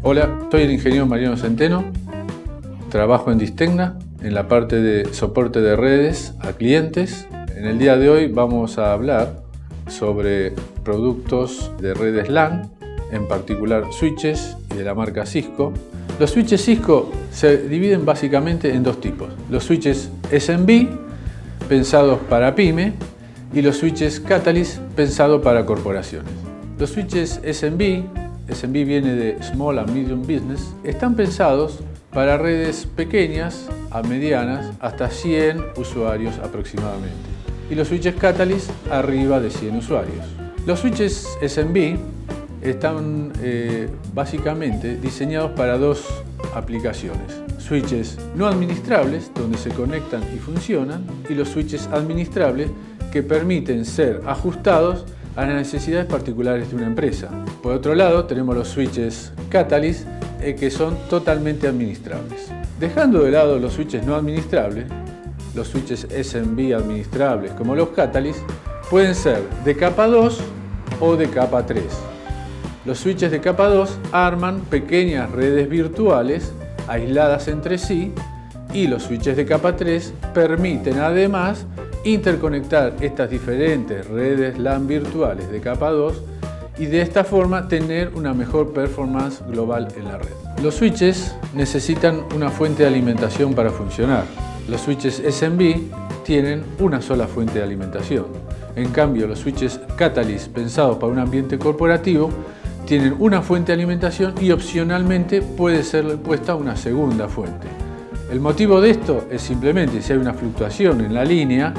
Hola, soy el ingeniero Mariano Centeno, trabajo en Distecna en la parte de soporte de redes a clientes. En el día de hoy vamos a hablar sobre productos de redes LAN, en particular switches y de la marca Cisco. Los switches Cisco se dividen básicamente en dos tipos: los switches SMB, pensados para pyme, y los switches Catalyst, pensados para corporaciones. Los switches SMB viene de Small and Medium Business, están pensados para redes pequeñas a medianas hasta 100 usuarios aproximadamente, y los switches Catalyst arriba de 100 usuarios. Los switches SMB están básicamente diseñados para dos aplicaciones: switches no administrables, donde se conectan y funcionan, y los switches administrables, que permiten ser ajustados a las necesidades particulares de una empresa. Por otro lado, tenemos los switches Catalyst, que son totalmente administrables. Dejando de lado los switches no administrables, los switches SMB administrables, como los Catalyst, pueden ser de capa 2 o de capa 3. Los switches de capa 2 arman pequeñas redes virtuales aisladas entre sí, y los switches de capa 3 permiten además interconectar estas diferentes redes LAN virtuales de capa 2 y de esta forma tener una mejor performance global en la red. Los switches necesitan una fuente de alimentación para funcionar. Los switches SMB tienen una sola fuente de alimentación. En cambio, los switches Catalyst, pensados para un ambiente corporativo, tienen una fuente de alimentación y opcionalmente puede ser puesta una segunda fuente. El motivo de esto es simplemente si hay una fluctuación en la línea,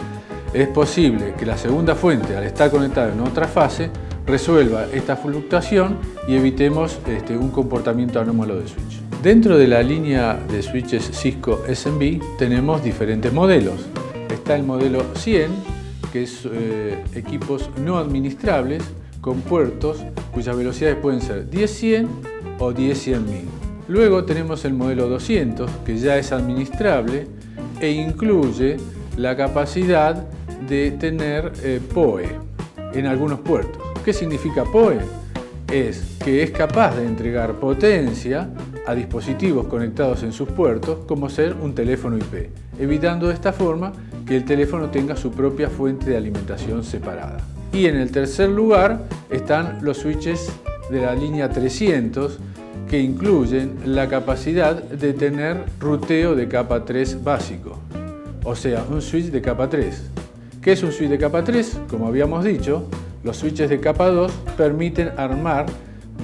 es posible que la segunda fuente, al estar conectada en otra fase, resuelva esta fluctuación y evitemos un comportamiento anómalo de switch. Dentro de la línea de switches Cisco SMB tenemos diferentes modelos. Está el modelo 100, que es equipos no administrables con puertos cuyas velocidades pueden ser 10-100 o 10-100.000. Luego tenemos el modelo 200, que ya es administrable e incluye la capacidad de tener PoE en algunos puertos. ¿Qué significa PoE? Es que es capaz de entregar potencia a dispositivos conectados en sus puertos, como ser un teléfono IP, evitando de esta forma que el teléfono tenga su propia fuente de alimentación separada. Y en el tercer lugar están los switches de la línea 300, que incluyen la capacidad de tener ruteo de capa 3 básico, o sea, un switch de capa 3. ¿Qué es un switch de capa 3? Como habíamos dicho, los switches de capa 2 permiten armar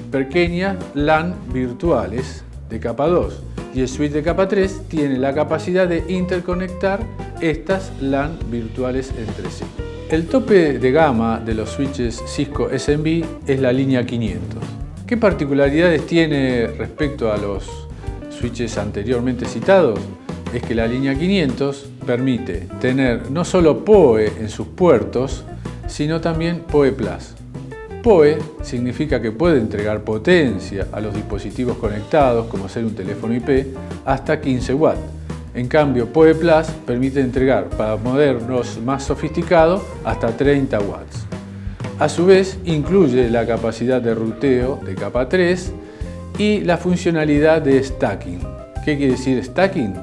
pequeñas LAN virtuales de capa 2, y el switch de capa 3 tiene la capacidad de interconectar estas LAN virtuales entre sí. El tope de gama de los switches Cisco SMB es la línea 500. ¿Qué particularidades tiene respecto a los switches anteriormente citados? Es que la línea 500 permite tener no solo PoE en sus puertos, sino también PoE Plus. PoE significa que puede entregar potencia a los dispositivos conectados, como ser un teléfono IP, hasta 15 watts. En cambio, PoE Plus permite entregar para modelos más sofisticados hasta 30 watts. A su vez, incluye la capacidad de ruteo de capa 3 y la funcionalidad de stacking. ¿Qué quiere decir stacking?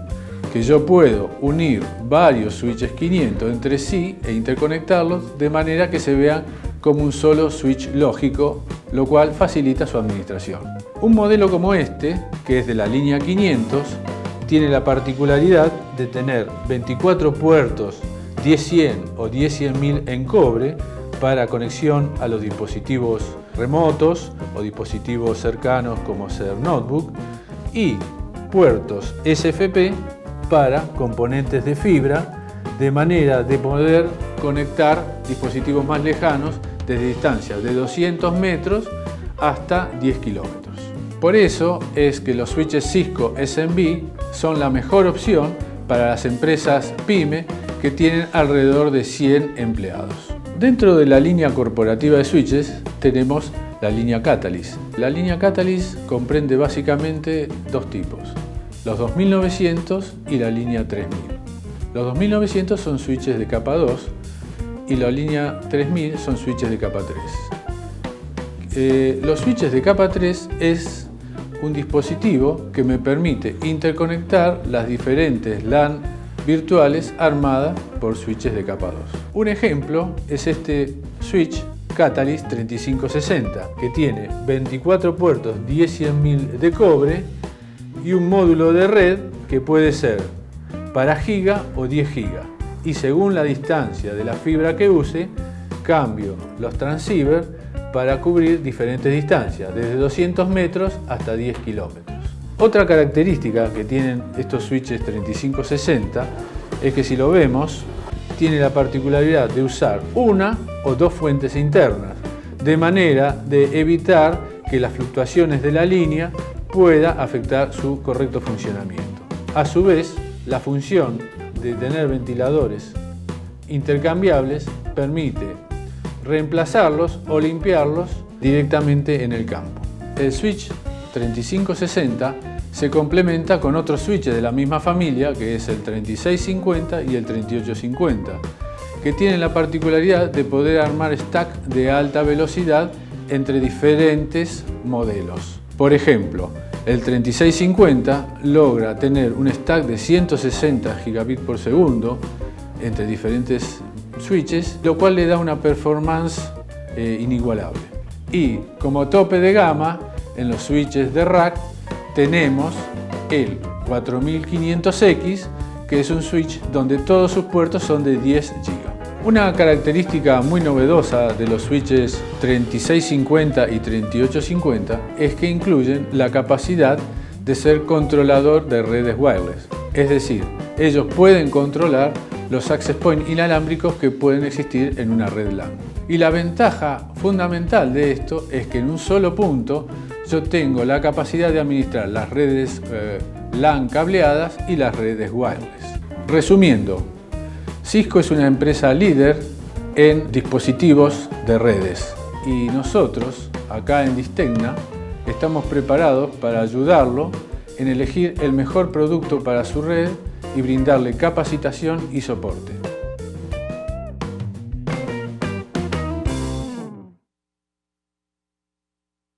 Que yo puedo unir varios switches 500 entre sí e interconectarlos de manera que se vean como un solo switch lógico, lo cual facilita su administración. Un modelo como este, que es de la línea 500, tiene la particularidad de tener 24 puertos 10-100 o 10-100.000 en cobre para conexión a los dispositivos remotos o dispositivos cercanos, como ser notebook, y puertos SFP para componentes de fibra, de manera de poder conectar dispositivos más lejanos desde distancias de 200 metros hasta 10 kilómetros. Por eso es que los switches Cisco SMB son la mejor opción para las empresas PYME que tienen alrededor de 100 empleados. Dentro de la línea corporativa de switches tenemos la línea Catalyst. La línea Catalyst comprende básicamente dos tipos: los 2900 y la línea 3000. Los 2900 son switches de capa 2 y la línea 3000 son switches de capa 3. Los switches de capa 3 es un dispositivo que me permite interconectar las diferentes LAN virtuales armadas por switches de capa 2. Un ejemplo es este switch Catalyst 3560, que tiene 24 puertos 10-100.000 de cobre y un módulo de red que puede ser para giga o 10 gigas. Y según la distancia de la fibra que use, cambio los transceivers para cubrir diferentes distancias, desde 200 metros hasta 10 kilómetros. Otra característica que tienen estos switches 3560 es que, si lo vemos, tiene la particularidad de usar una o dos fuentes internas, de manera de evitar que las fluctuaciones de la línea pueda afectar su correcto funcionamiento. A su vez, la función de tener ventiladores intercambiables permite reemplazarlos o limpiarlos directamente en el campo. El switch 3560 se complementa con otros switches de la misma familia, que es el 3650 y el 3850, que tienen la particularidad de poder armar stack de alta velocidad entre diferentes modelos. Por ejemplo, el 3650 logra tener un stack de 160 gigabits por segundo entre diferentes switches, lo cual le da una performance inigualable. Y como tope de gama, en los switches de rack tenemos el 4500X, que es un switch donde todos sus puertos son de 10 GB. Una característica muy novedosa de los switches 3650 y 3850 es que incluyen la capacidad de ser controlador de redes wireless. Es decir, ellos pueden controlar los access points inalámbricos que pueden existir en una red LAN. Y la ventaja fundamental de esto es que en un solo punto yo tengo la capacidad de administrar las redes LAN cableadas y las redes wireless. Resumiendo, Cisco es una empresa líder en dispositivos de redes y nosotros, acá en Distegna, estamos preparados para ayudarlo en elegir el mejor producto para su red y brindarle capacitación y soporte.